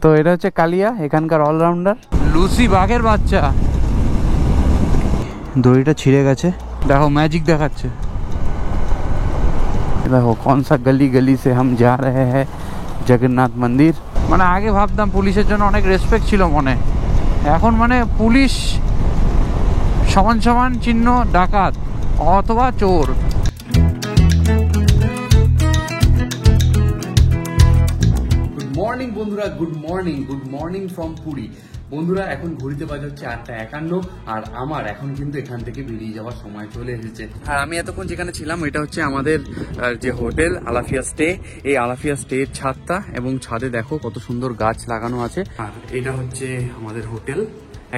তো এটা হচ্ছে কালিয়া, এখানকার অলরাউন্ডার। লুসি বাঘের বাচ্চা। দড়িটা ছিঁড়ে গেছে, দেখো ম্যাজিক দেখাচ্ছে। দেখো कौन सा गली गली से हम जा रहे हैं জগন্নাথ মন্দির। মানে আগে ভাবতাম পুলিশের জন্য অনেক রেসপেক্ট ছিল মনে, এখন মানে পুলিশ সমান সমান চিহ্ন ডাকাত অথবা চোর। গুড মর্নিং বন্ধুরা, গুড মর্নিং ফ্রম পুরী। বন্ধুরা এখন ঘুরিতে বাজে হচ্ছে 8:51, আর আমার এখন কিন্তু এখান থেকে বেরিয়ে যাওয়ার সময় চলে এসেছে। আর আমি এতক্ষণ যেখানে ছিলাম এটা হচ্ছে আমাদের যে হোটেল আলাফিয়া স্টে। এই আলাফিয়া স্টে ছাদটা, এবং ছাদে দেখো কত সুন্দর গাছ লাগানো আছে। আর এটা হচ্ছে আমাদের হোটেল,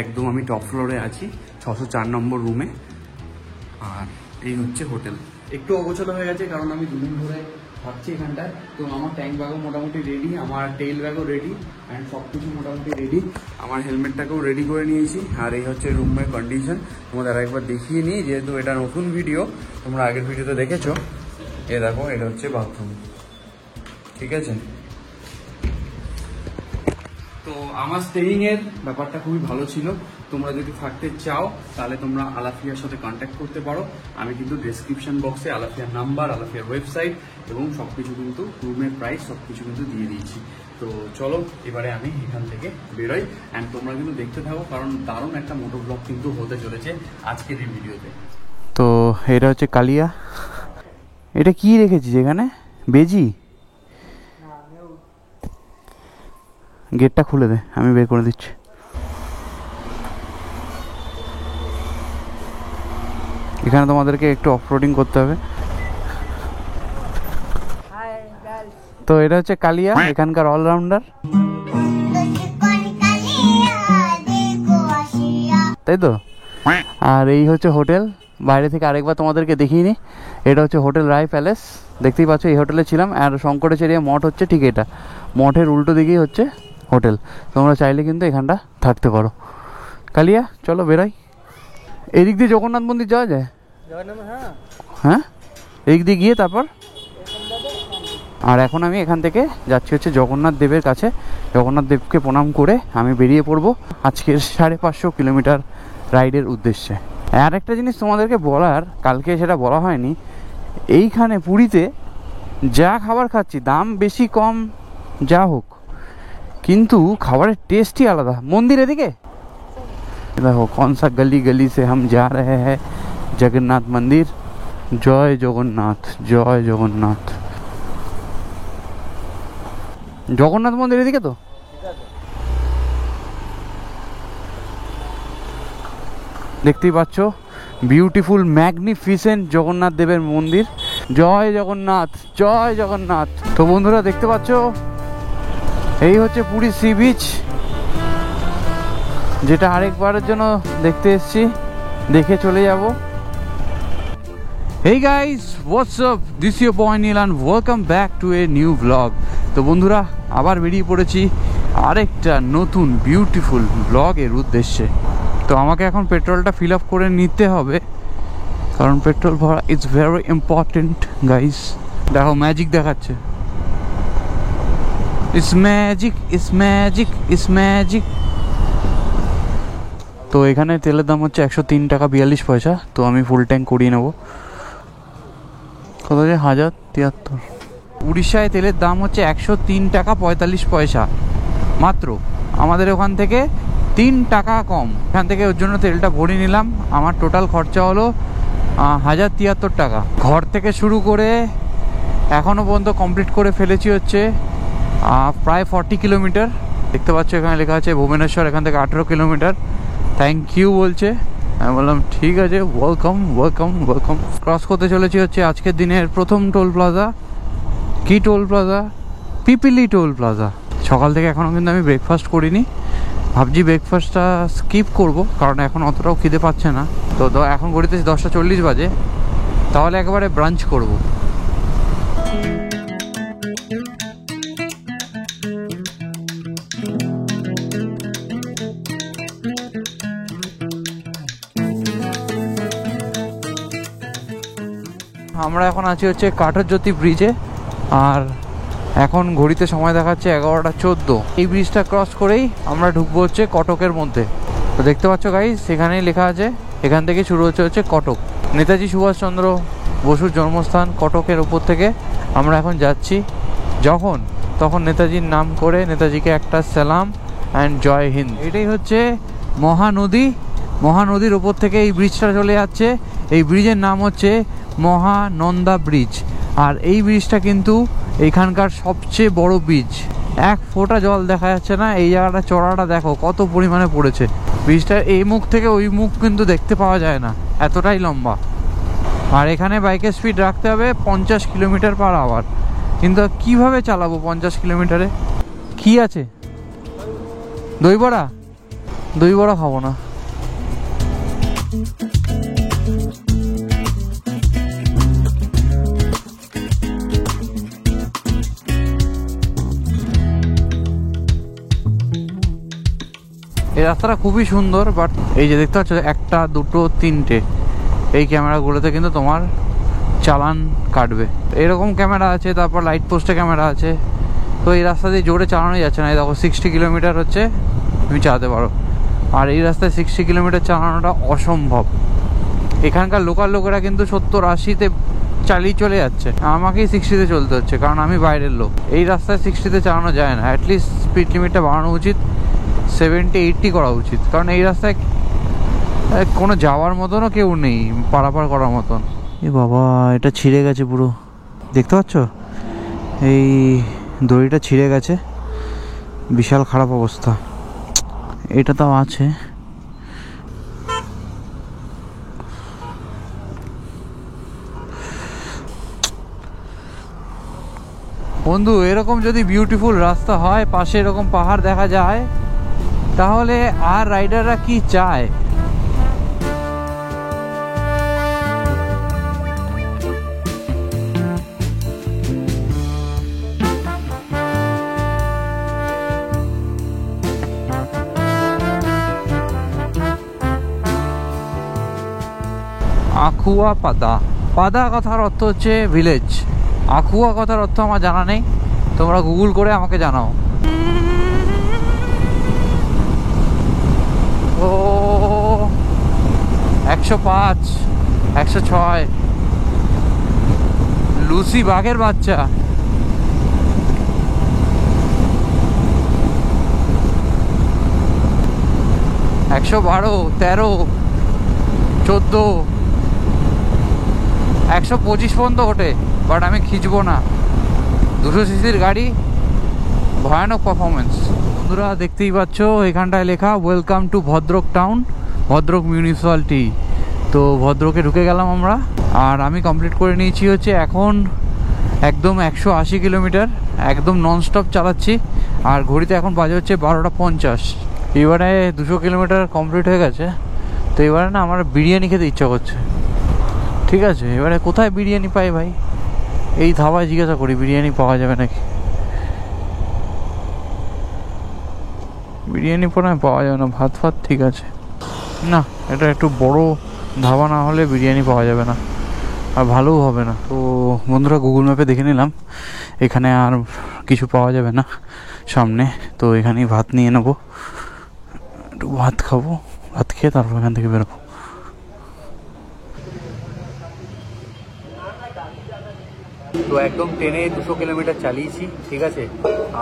একদম আমি টপ ফ্লোরে আছি 604 নম্বর রুমে। আর এই হচ্ছে হোটেল। একটু অগোছালো হয়ে গেছে কারণ আমি দুদিন ধরে থাকছি এখানটায়। তো আমার ট্যাঙ্ক ব্যাগও মোটামুটি রেডি, আমার টেইল ব্যাগও রেডি, অ্যান্ড সব কিছু মোটামুটি রেডি। আমার হেলমেটটাকেও রেডি করে নিয়েছি। আর এই হচ্ছে রুমের কন্ডিশন, তোমাদের আরেকবার দেখিয়ে নিই, যেহেতু এটা নতুন ভিডিও, তোমরা আগের ভিডিওতে দেখেছো। এ দেখো, এটা হচ্ছে বাথরুম, ঠিক আছে। তো আমার স্টেইং এর ব্যাপারটা খুবই ভালো ছিল। তোমরা যদি থাকতে চাও তাহলে তোমরা আলাফিয়ার সাথে কন্ট্যাক্ট করতে পারো। আমি কিন্তু ডেসক্রিপশন বক্সে আলাফিয়ার নাম্বার, আলাফিয়ার ওয়েবসাইট এবং সবকিছু কিন্তু রুমের প্রাইস সবকিছু কিন্তু দিয়ে দিয়েছি। তো চলো এবারে আমি এখান থেকে বেরোই, অ্যান্ড তোমরা কিন্তু দেখতে থাকো, কারণ দারুণ একটা মোটো ব্লগ কিন্তু হতে চলেছে আজকের এই ভিডিওতে। তো এটা হচ্ছে কালিয়া। এটা কি রেখেছিস এখানে? বেজি? গেটটা খুলে দে, আমি বের করে দিচ্ছি। এখানে তোমাদেরকে একটু অফরোডিং করতে হবে। তো এটা হচ্ছে কালিয়া, এখানকার অলরাউন্ডার, তাই তো। আর এই হচ্ছে হোটেল, বাইরে থেকে আরেকবার তোমাদেরকে দেখিয়ে নি। এটা হচ্ছে হোটেল রায় প্যালেস, দেখতেই পাচ্ছ। এই হোটেলে ছিলাম, আর শঙ্করেশ্বরিয়া মঠ হচ্ছে ঠিক এটা, মঠের উল্টো দিকেই হচ্ছে হোটেল। তোমরা চাইলে কিন্তু এখানটা থাকতে পারো। কালিয়া চলো বেরোই। এদিক দিয়ে জগন্নাথ মন্দির যাওয়া যায়? হ্যাঁ, এদিক দিয়ে গিয়ে তারপর। আর এখন আমি এখান থেকে যাচ্ছি হচ্ছে জগন্নাথ দেবের কাছে। জগন্নাথ দেবকে প্রণাম করে আমি বেরিয়ে পড়বো আজকের 550 কিলোমিটার রাইডের উদ্দেশ্যে। আর একটা জিনিস তোমাদেরকে বলার, কালকে সেটা বলা হয়নি, এইখানে পুরীতে যা খাবার খাচ্ছি, দাম বেশি কম যা হোক, কিন্তু খাবারের টেস্টই আলাদা। মন্দির এদিকে দেখো, कौन सा गली गली से हम जा रहे हैं জগন্নাথ মন্দির। জয় জগন্নাথ, জয় জগন্নাথ। জগন্নাথ মন্দির এদিকে তো। দেখতেই পাচ্ছ বিউটিফুল ম্যাগনিফিসেন্ট জগন্নাথ দেবের মন্দির। জয় জগন্নাথ, জয় জগন্নাথ। তো বন্ধুরা দেখতে পাচ্ছ, এই হচ্ছে পুরী সি বিচ, যেটা আরেকবারের জন্য দেখতে এসেছি, দেখে চলে যাব। Hey guys, what's up? This is your boy Neil and welcome back to a new vlog. তো বন্ধুরা আবার বেরিয়ে পড়েছি আরেকটা নতুন বিউটিফুল ব্লগের উদ্দেশ্যে। তো আমাকে এখন পেট্রোলটা ফিল আপ করে নিতে হবে, কারণ পেট্রোল ভরা ইটস ভেরি ইম্পর্টেন্ট গাইস। দেখো ম্যাজিক দেখাচ্ছে, it's magic, it's magic, it's magic. তো এখানে তেলের দাম হচ্ছে 103 টাকা 42 পয়সা। তো আমি ফুল ট্যাঙ্ক করিয়ে নেবো। কত আছে? 1073। উড়িষ্যায় তেলের দাম হচ্ছে 103 টাকা 45 পয়সা মাত্র। আমাদের ওখান থেকে 3 টাকা কম। এখান থেকে ওর জন্য তেলটা ভরে নিলাম। আমার টোটাল খরচা হলো 1073 টাকা। ঘর থেকে শুরু করে এখনও পর্যন্ত কমপ্লিট করে ফেলেছি হচ্ছে প্রায় 40 কিলোমিটার। দেখতে পাচ্ছ এখানে লেখা আছে ভুবনেশ্বর, এখান থেকে 18 কিলোমিটার। থ্যাংক ইউ বলছে, আমি বললাম ঠিক আছে, ওয়েলকাম ওয়েলকাম ওয়েলকাম। ক্রস করতে চলেছি হচ্ছে আজকের দিনের প্রথম টোল প্লাজা। কি toll plaza? Pipili toll plaza. সকাল থেকে এখনও কিন্তু আমি ব্রেকফাস্ট করিনি, ভাবছি ব্রেকফাস্টটা স্কিপ করব, কারণ এখন অতটাও খিদে পাচ্ছে না। তো এখন ঘড়িতে 10:40 বাজে, তাহলে একেবারে ব্রাঞ্চ করব। আমরা এখন আছি হচ্ছে কাঠরজ্যোতি ব্রিজে, আর এখন ঘড়িতে সময় দেখাচ্ছে 11:14। এই ব্রিজটা ক্রস করেই আমরা ঢুকবো হচ্ছে কটকের মধ্যে। তো দেখতে পাচ্ছ গাইস, সেখানেই লেখা আছে এখান থেকে শুরু হচ্ছে কটক। নেতাজি সুভাষচন্দ্র বসুর জন্মস্থান কটকের ওপর থেকে আমরা এখন যাচ্ছি। তখন নেতাজির নাম করে নেতাজিকে একটা সালাম অ্যান্ড জয় হিন্দ। এটাই হচ্ছে মহানদী। মহানদীর ওপর থেকে এই ব্রিজটা চলে যাচ্ছে। এই ব্রিজের নাম হচ্ছে মহানন্দা ব্রিজ। আর এই ব্রিজটা কিন্তু এখানকার সবচেয়ে বড় ব্রিজ। এক ফোঁটা জল দেখা যাচ্ছে না। এই জায়গাটা চড়াটা দেখো কত পরিমাণে পড়েছে। ব্রিজটার এই মুখ থেকে ওই মুখ কিন্তু দেখতে পাওয়া যায় না, এতটাই লম্বা। আর এখানে বাইকের স্পিড রাখতে হবে 50 কিলোমিটার/আওয়ার। কিন্তু কিভাবে চালাবো 50 কিলোমিটারে? কি আছে? দই বড়া খাবো না। এই রাস্তাটা খুবই সুন্দর, বাট এই যে দেখতে পাচ্ছ 1, 2, 3 এই ক্যামেরাগুলোতে কিন্তু তোমার চালান কাটবে। এরকম ক্যামেরা আছে, তারপর লাইট পোস্টে ক্যামেরা আছে। তো এই রাস্তা দিয়ে জোরে চালানো যাচ্ছে না। এই দেখো 60 কিলোমিটার হচ্ছে তুমি চালাতে পারো। আর এই রাস্তায় 60 কিলোমিটার চালানোটা অসম্ভব। এখানকার লোকাল লোকেরা কিন্তু 70-80-তে চালিয়ে চলে যাচ্ছে। আমাকেই 60-তে চলতে হচ্ছে, কারণ আমি বাইরের লোক। এই রাস্তায় 60-তে চালানো যায় না। অ্যাটলিস্ট স্পিড লিমিটটা বাড়ানো উচিত, 70-80 করা উচিত। কারণ এই রাস্তায় কোনো যাওয়ার মতনও কেউ নেই, পারাপার করার মতন। এ বাবা, এটা ছিঁড়ে গেছে পুরো, দেখতে পাচ্ছ? এই দড়িটা ছিঁড়ে গেছে, বিশাল খারাপ অবস্থা। এটা তাও আছে। বন্ধু, এরকম যদি বিউটিফুল রাস্তা হয়, পাশে এরকম পাহাড় দেখা যায়, তাহলে আর রাইডাররা কি চায়? আখুয়া পাদা কথার অর্থ হচ্ছে ভিলেজ। আখুয়া কথার অর্থ আমার জানা নেই, তোমরা গুগল করে আমাকে জানাও। ও 105, 106, লুসি বাঘের বাচ্চা। একশো 12, 13, 14, 125 পর্যন্ত ওঠে, বাট আমি খিঁচবো না। 200 সিসির গাড়ি, ভয়ানক পারফরমেন্স। বন্ধুরা দেখতেই পাচ্ছ এখানটায় লেখা welcome to Bhadrak town, Bhadrak municipality. তো ভদ্রকে ঢুকে গেলাম আমরা। আর আমি কমপ্লিট করে নিয়েছি হচ্ছে এখন একদম 180 কিলোমিটার, একদম ননস্টপ চালাচ্ছি। আর ঘড়িতে এখন বাজে হচ্ছে 12:50। এবারে 200 কিলোমিটার কমপ্লিট হয়ে গেছে। তো এবারে না আমার বিরিয়ানি খেতে ইচ্ছা করছে। ঠিক আছে, এবারে কোথায় বিরিয়ানি পাই ভাই? এই ধাবায় জিজ্ঞাসা করি বিরিয়ানি পাওয়া যাবে নাকি। বিরিয়ানি পরে পাওয়া যাবে না, ভাত ঠিক আছে। না, এটা একটু বড় ধাবা না হলে বিরিয়ানি পাওয়া যাবে না, আর ভালোও হবে না। তো বন্ধুরা গুগল ম্যাপে দেখে নিলাম এখানে আর কিছু পাওয়া যাবে না সামনে। তো এখানেই ভাত নিয়ে নেবো, একটু ভাত খাবো, ভাত খেয়ে তারপর এখান থেকে বেরোবো। তো একদম ট্রেনে 200 কিলোমিটার চালিয়েছি, ঠিক আছে।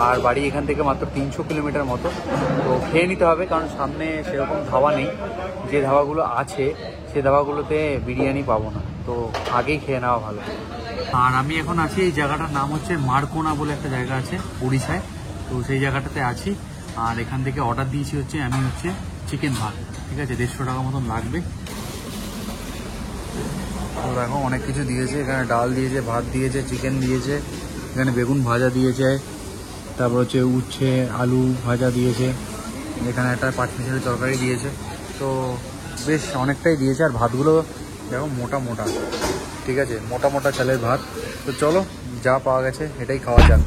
আর বাড়ি এখান থেকে মাত্র 300 কিলোমিটার মতো। তো খেয়ে নিতে হবে, কারণ সামনে সেরকম ধাবা নেই। যে ধাবাগুলো আছে সে ধাবাগুলোতে বিরিয়ানি পাবো না, তো আগেই খেয়ে নেওয়া ভালো। আর আমি এখন আছি, এই জায়গাটার নাম হচ্ছে মারকোনা বলে একটা জায়গা আছে উড়িষ্যায়। তো সেই জায়গাটাতে আছি। আর এখান থেকে অর্ডার দিয়েছি হচ্ছে আমি হচ্ছে চিকেন ভাত, ঠিক আছে। 150 টাকা মতন লাগবে। তো দেখো অনেক কিছু দিয়েছে এখানে, ডাল দিয়েছে, ভাত দিয়েছে, চিকেন দিয়েছে, এখানে বেগুন ভাজা দিয়েছে, তারপর হচ্ছে উচ্ছে আলু ভাজা দিয়েছে, এখানে একটা পাটমিশালি তরকারি দিয়েছে। তো বেশ অনেকটাই দিয়েছে। আর ভাতগুলো দেখো মোটা মোটা, ঠিক আছে, মোটা মোটা চালের ভাত। তো চলো, যা পাওয়া গেছে এটাই খাওয়া যাক।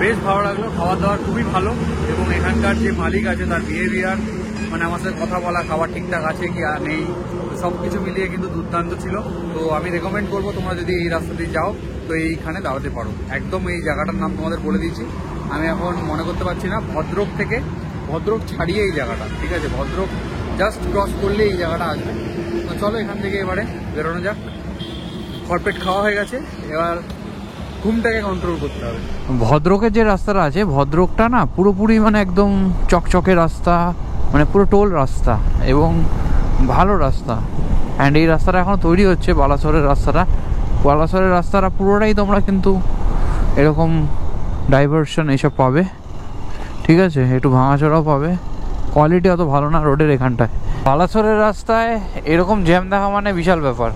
বেশ ভালো লাগলো, খাওয়া দাওয়া খুবই ভালো। এবং এখানকার যে মালিক আছে তার বিহেভিয়ার মানে আমার সাথে কথা বলা, খাবার ঠিকঠাক আছে কি আর নেই, সব কিছু মিলিয়ে কিন্তু দুর্দান্ত ছিল। তো আমি রেকমেন্ড করবো তোমরা যদি এই রাস্তা দিয়ে যাও তো এইখানে দাঁড়াতে পারো। একদম এই জায়গাটার নাম তোমাদের বলে দিয়েছি, আমি এখন মনে করতে পারছি না। ভদ্রক ছাড়িয়ে এই জায়গাটা, ঠিক আছে, ভদ্রক জাস্ট ক্রস করলে এই জায়গাটা আসবে। তো চলো এখান থেকে এবারে বেরোনো যাক। কর্পেট খাওয়া হয়ে গেছে, এবার ঘুমটাকে কন্ট্রোল করতে হবে। ভদ্রকের যে রাস্তাটা আছে, ভদ্রকটা না পুরোপুরি মানে একদম চকচকে রাস্তা, মানে পুরো টোল রাস্তা এবং ভালো রাস্তা। অ্যান্ড এই রাস্তাটা এখন তৈরি হচ্ছে, বালাসরের রাস্তাটা পুরোটাই তোমরা কিন্তু এরকম ডাইভারশন এইসব পাবে, ঠিক আছে, একটু ভাঙাচোরাও পাবে, কোয়ালিটি অত ভালো না রোডের এখানটায়। বালাসরের রাস্তায় এরকম জ্যাম দেখা মানে বিশাল ব্যাপার।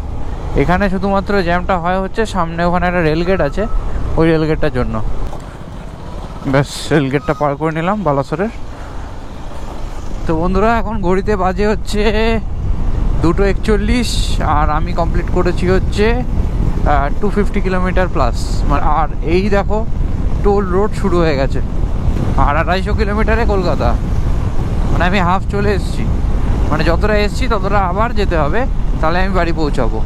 এখানে শুধুমাত্র জ্যামটা হয় হচ্ছে সামনে ওখানে একটা রেলগেট আছে, ওই রেলগেটটার জন্য। ব্যাস রেলগেটটা পার করে নিলাম বালাসরের। তো বন্ধুরা এখন ঘড়িতে বাজে হচ্ছে 2:41 আর আমি কমপ্লিট করেছি হচ্ছে 250 কিলোমিটার প্লাস। আর এই দেখো টোল রোড শুরু হয়ে গেছে, আর 250 কিলোমিটারে কলকাতা, মানে আমি হাফ চলে এসেছি। মানে যতটা এসেছি ততটা আবার যেতে হবে, তাহলে আমি বাড়ি পৌঁছাবো।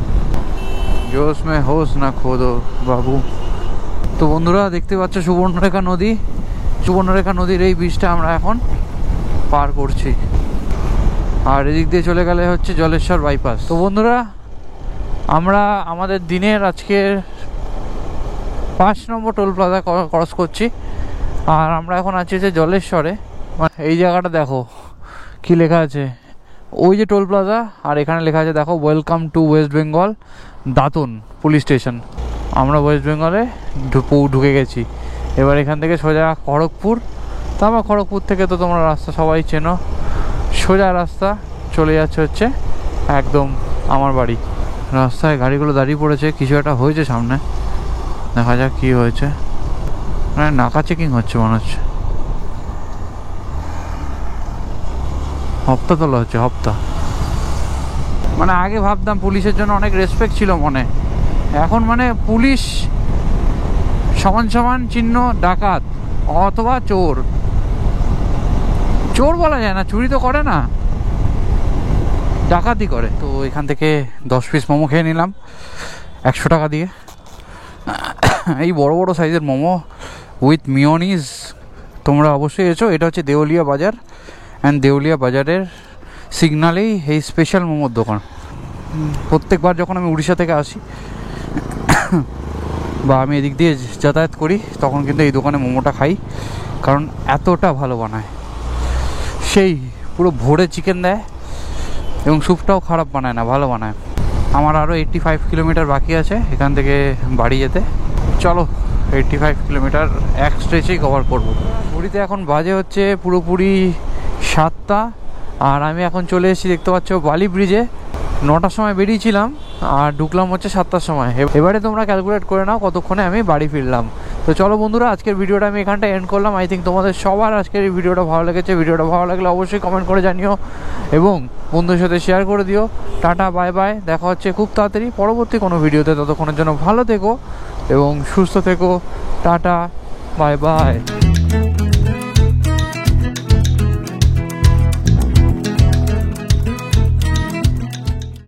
জোশ মে হোস না খোদো বাবু। তো বন্ধুরা দেখতে পাচ্ছ সুবর্ণরেখা নদীর এই ব্রিজটা আমরা এখন পার করছি, আর এদিক দিয়ে চলে গেলে হচ্ছে জলেশ্বর বাইপাস। তো বন্ধুরা আমরা আমাদের দিনের আজকের 5 নম্বর টোল প্লাজা ক্রস করছি, আর আমরা এখন আছি যে জলেশ্বরে। এই জায়গাটা দেখো কি লেখা আছে, ওই যে টোল প্লাজা, আর এখানে লেখা আছে দেখো welcome to West Bengal Dantan police station. আমরা ওয়েস্ট বেঙ্গলে ঢুকে গেছি। এবার এখান থেকে সোজা খড়গপুর। তো আমরা খড়গপুর থেকে তো তোমরা রাস্তা সবাই চেনো, সোজা রাস্তা চলে যাচ্ছে হচ্ছে একদম আমার বাড়ি। রাস্তায় গাড়িগুলো দাঁড়িয়ে পড়েছে, কিছু একটা হয়েছে সামনে, দেখা যাক কি হয়েছে। মানে নাকা চেকিং হচ্ছে মনে হচ্ছে, হপ্তা তোলা হচ্ছে হপ্তা। মানে আগে ভাবতাম পুলিশের জন্য অনেক রেসপেক্ট ছিল মনে, এখন মানে পুলিশ সমান চিহ্ন ডাকাত অথবা চোর বলা যায় না, চুরি তো করে না, ডাকাতি করে। তো এখান থেকে 10 পিস মোমো খেয়ে নিলাম 100 টাকা দিয়ে। এই বড় বড় সাইজের মোমো উইথ মিওনিজ তোমরা অবশ্যই এসো। এটা হচ্ছে দেউলিয়া বাজার, অ্যান্ড দেউলিয়া বাজারের সিগনালেই এই স্পেশাল মোমোর দোকান। প্রত্যেকবার যখন আমি উড়িষ্যা থেকে আসি বা আমি এদিক দিয়ে যাতায়াত করি তখন কিন্তু এই দোকানে মোমোটা খাই, কারণ এতটা ভালো বানায়। সেই পুরো ভোরে চিকেন দেয় এবং স্যুপটাও খারাপ বানায় না, ভালো বানায়। আমার আরও 85 কিলোমিটার বাকি আছে এখান থেকে বাড়ি যেতে। চলো 85 কিলোমিটার এক স্ট্রেচেই কভার করবো। ঘড়িতে এখন বাজে হচ্ছে পুরোপুরি 7টা, আর আমি এখন চলে এসেছি দেখতে পাচ্ছ বালি ব্রিজে। 9টার সময় বেরিয়েছিলাম আর ঢুকলাম হচ্ছে 7টার সময়। এবারে তোমরা ক্যালকুলেট করে নাও কতক্ষণে আমি বাড়ি ফিরলাম। তো চলো বন্ধুরা আজকের ভিডিওটা আমি এখানটা এন্ড করলাম। আই থিঙ্ক তোমাদের সবার আজকের এই ভিডিওটা ভালো লেগেছে। ভিডিওটা ভালো লাগলে অবশ্যই কমেন্ট করে জানিও এবং বন্ধুদের সাথে শেয়ার করে দিও। টাটা বাই বাই, দেখা হচ্ছে খুব তাড়াতাড়ি পরবর্তী কোনো ভিডিওতে। ততক্ষণের জন্য ভালো থেকো এবং সুস্থ থেকো। Tata bye bye.